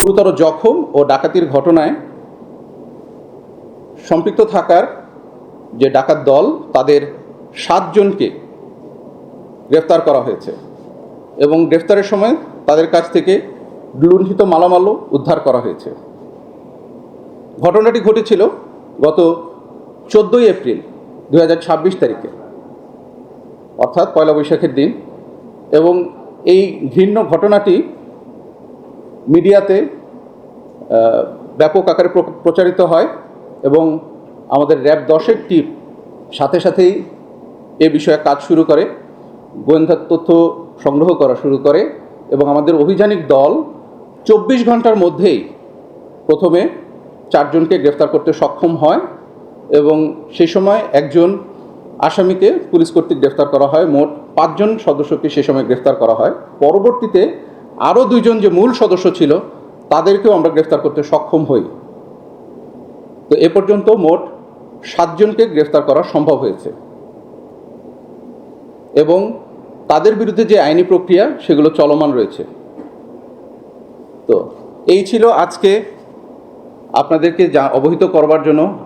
গুরুতর জখম ও ডাকাতির ঘটনায় সম্পৃক্ত থাকার যে ডাকাত দল তাদের 7 জনকে গ্রেফতার করা হয়েছে এবং গ্রেফতারের সময় তাদের কাছ থেকে লুণ্ঠিত মালামালও উদ্ধার করা হয়েছে। ঘটনাটি ঘটেছিল গত 14 এপ্রিল 2026 তারিখে, অর্থাৎ পয়লা বৈশাখের দিন, এবং এই ঘৃণ্য ঘটনাটি মিডিয়াতে ব্যাপক আকারে প্রচারিত হয় এবং আমাদের র্যাব 10-এর টিম সাথে সাথেই এ বিষয়ে কাজ শুরু করে, গোয়েন্দা তথ্য সংগ্রহ করা শুরু করে এবং আমাদের অভিযানিক দল 24 ঘন্টার মধ্যেই প্রথমে 4 জনকে গ্রেফতার করতে সক্ষম হয় এবং সেই সময় একজন আসামিকে পুলিশ কর্তৃক গ্রেফতার করা হয়। মোট 5 জন সদস্যকে সে সময় গ্রেফতার করা হয়। পরবর্তীতে আরও 2 জন যে মূল সদস্য ছিল তাদেরকেও আমরা গ্রেফতার করতে সক্ষম হই। তো এ পর্যন্ত মোট 7 জনকে গ্রেফতার করা সম্ভব হয়েছে এবং তাদের বিরুদ্ধে যে আইনি প্রক্রিয়া সেগুলো চলমান রয়েছে। তো এই ছিল আজকে আপনাদেরকে অবহিত করবার জন্য